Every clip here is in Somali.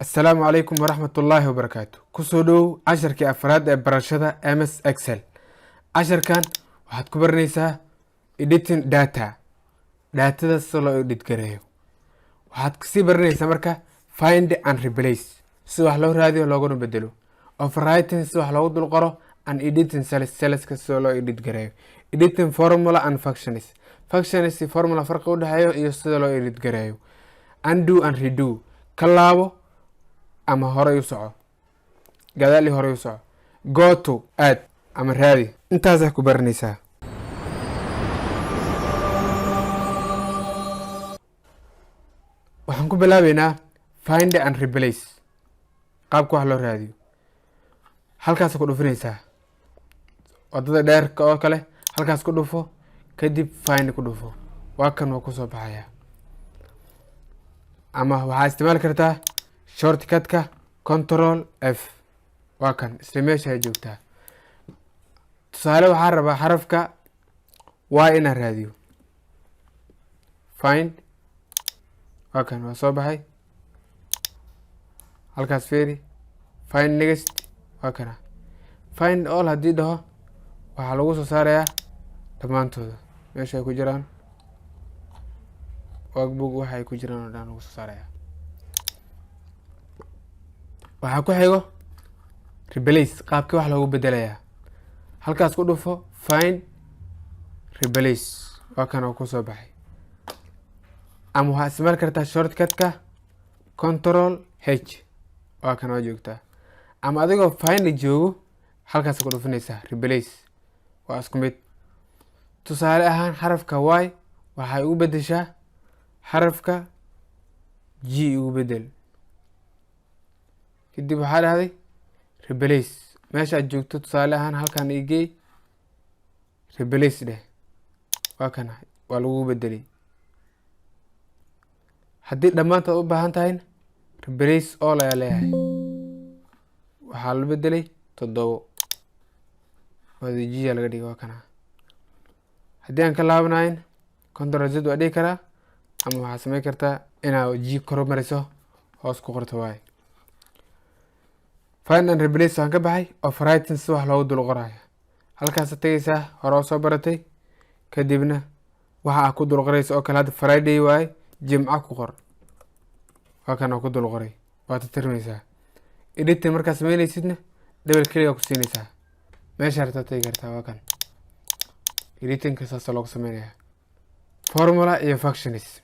السلام عليكم ورحمة الله وبركاته. كسودو عشر كي أفراد برشادة MS Excel. عشر كان waxaad ku baranaysaa editing data sida loo edit gareeyo. waxaad kasii baranaysaa marka find and replace si wax loo raadiyo looguna bedelo, overwriting si wax loogu dul qoro, and editing cells sida loo edit gareeyo, editing formula and functions si formula farqi u dhaxeeyo iyo sida loo edit gareeyo, undo and redo ka laabo ama hore u soco, gadaal hore u soco, go to add ama raadi. intaas ku baranaysaa. waxaan ku bilaabeynaa find and replace qaabka wax loo raadiyo. halkaas ku dhufinaysaa wadada dheerka oo kale, halkaas ku dhufo, kadib find ku dhufo, waa kan ku soo baxaya. ama waxaa isticmaali kartaa shortcut-ka control F, waa kan isla meesha ay joogtaa. tusaale waxaa rabaa xarafka y inaan raadiyo, find, waa kan waa soo baxay. halkaas fiiri, find next, waa kana. find all haddii dhaho waxaa lagu soo saarayaa dhammaantooda meesha ay ku jiraan, workbook waxa ay ku jiraan oo dhan lagu soo saarayaa. waxaa ku xigo replace, qaabkii wax loogu bedelayaa. halkaas ku dhufo find replace, waa kan oo ku soo baxay. ama waxaa isticmaali kartaa shortcut-ka control H, waa kan oo joogtaa. ama adigoo find joogo halkaas ku dhufinaysaa replace, waa isku mid. tusaale ahaan xarafka y waxay ugu bedeshaa xarafka G ugu bedel, kadib waxaa dhahday replace. meesha aad joogto tusaale ahaan halkan igey replace dheh, waa kana waa lagu bedelay. haddii dhammaantood u baahan tahay replace all ayaa leeyahay, waxaa la bedelay 7 wadajiya laga dhigay, waa kana. haddii aan ka laabanayn control Z waa dhigi karaa, ama waxaa samayn kartaa inaad G kor mariso hoos ku qorto y. find and replace waan ka baxay. overwriting si wax loogu dul qoraayo, halkaas tagaysaa hore oo soo baratay, kadibna waxa aad ku dul qoraysa oo kale hadda Friday waaye, jimca ku qor, waa kan oo ku dul qoray, waa tirtirmaysaa. editing markaa samaynaysidna double click ku siinaysaa, meesha rabta tagi kartaa, waa kan. editing saas loogu samaynayaa. formula iyo functions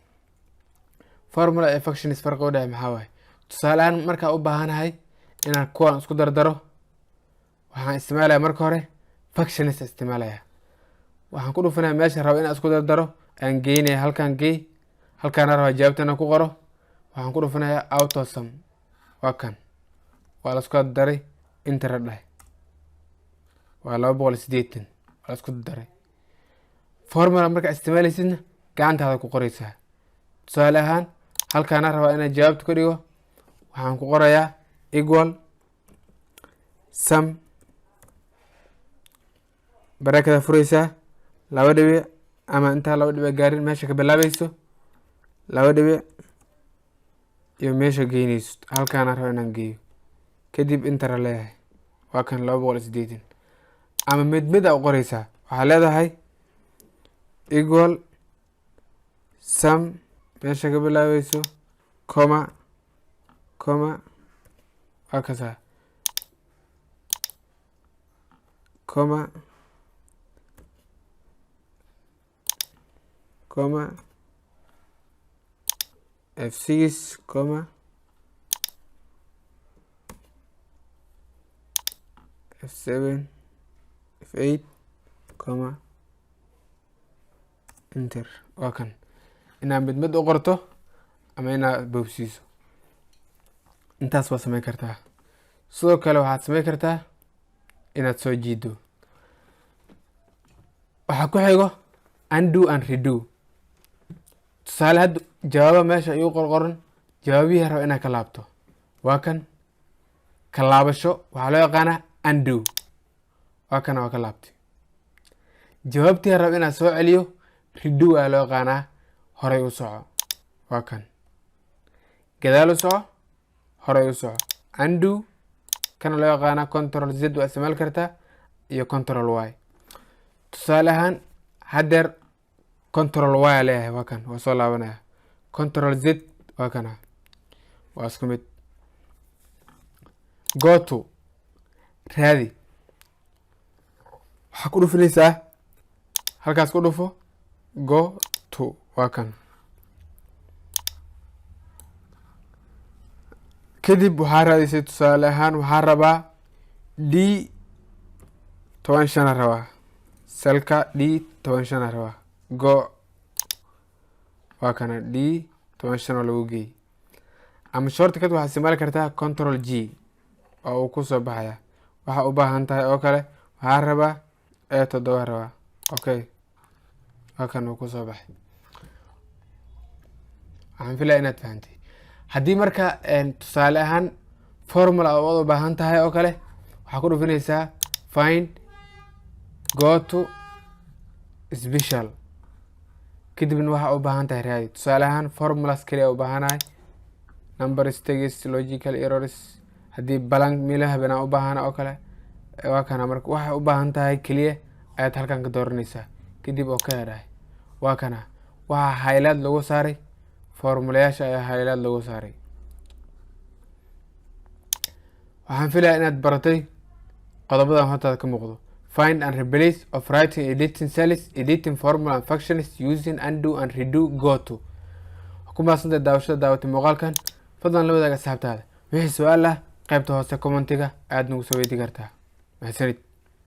farqi u dhaxeeya maxaa waaye? tusaale ahaan markaa u baahanahay inaan kuwan isku dardaro, waxaan isticmaalayaa marka hore functions isticmaalayaa. waxaan ku dhufanayaa meesha rabo inaan isku dardaro, aan geynaya halkan gey, halkaan rabo jawaabta inaan ku qoro, waxaan ku dhufanayaa auto sum, waa kan waa la isku daray, enter dhahay, waa 280, waa la isku daray. formula marka isticmaalaysidna gacantaada ku qoraysaa. tusaale ahaan halkaan rabo inaan jawaabta ku dhigo, waxaan ku qorayaa equal sum, barakada furaysaa 2 dhibic, ama intaa 2 dhibic gaarin meesha ka bilaabayso 2 dhibic iyo meesha geynayso, halkaan rabo inaan geeyo, kadib enter leeyahay, waa kan 280. ama mid u qoraysaa, waxaa leedahay equal sum meesha ka bilaabayso comma waa kasaa comma F6 comma F7 F8 comma enter, waa kan. inaad mid u qorto ama inaad boobsiiso, intaas waa samayn kartaa. sidoo kale waxaad samayn kartaa inaad soo jiido. waxaa ku xigo undo and redo. tusaale hadda jawaaba meesha igu qorqoran, jawaabihii rabo inaad ka laabto, waa kan. ka laabasho waxaa loo yaqaanaa undo, waa kana waa ka laabtay. jawaabtii rabo inaad soo celiyo redo ayaa loo yaqaanaa, horay u soco, waa kan. gadaal u soco, hore u soco. Undo kana loo yaqaana control z waa isticmaali kartaa iyo control y. tusaale ahaan hadeer control y leeyahay waa kan waa soo laabanaya. control z waa kana waa isku mid. go to raadi waxaa ku dhufinaysaa halkaas ku dhufo go to waa kan. kadib waxaa raadisay tusaale ahaan waxaa rabaa d 15 rabaa selka d 15 rabaa go waa kana d 15 lagu geey. ama shortcut waxaa isticmaali kartaa control g oo uu kusoo baxaya. waxaa u baahan tahay oo kale waxaa rabaa E7 rabaa okay waa kan uu kusoo baxay. waxaan filaya inaad fahantay. haddii marka tusaale ahaan formula oo u baahan tahay oo kale waxaa ku dhufinaysaa find go to special kadibna waxaa u baahan tahay raadi. tusaale ahaan formulas kaliya u baahanahay number stages logical errors haddii blank milaha banaa u baahana oo kale waa kana. marka waxaa u baahan tahay kaliya ayaad halkan ka dooranaysaa kadib oo ka yarahay waa kana. waxaa highlight lagu saaray formulayaasha ayaa highlight lagu saaray. waxaan filayaa inaad baratay qodobadan hortaada ka muuqdo. find and replace of writing editing cells editing formula and functions using undo and redo go to. ku maasanta daawashada daawatay muuqaalkan fadlan la wadaaga asxaabtaada wixii su-aal ah qaybta hoose commentiga aad nagu soo weydiin kartaa. mahadsanid.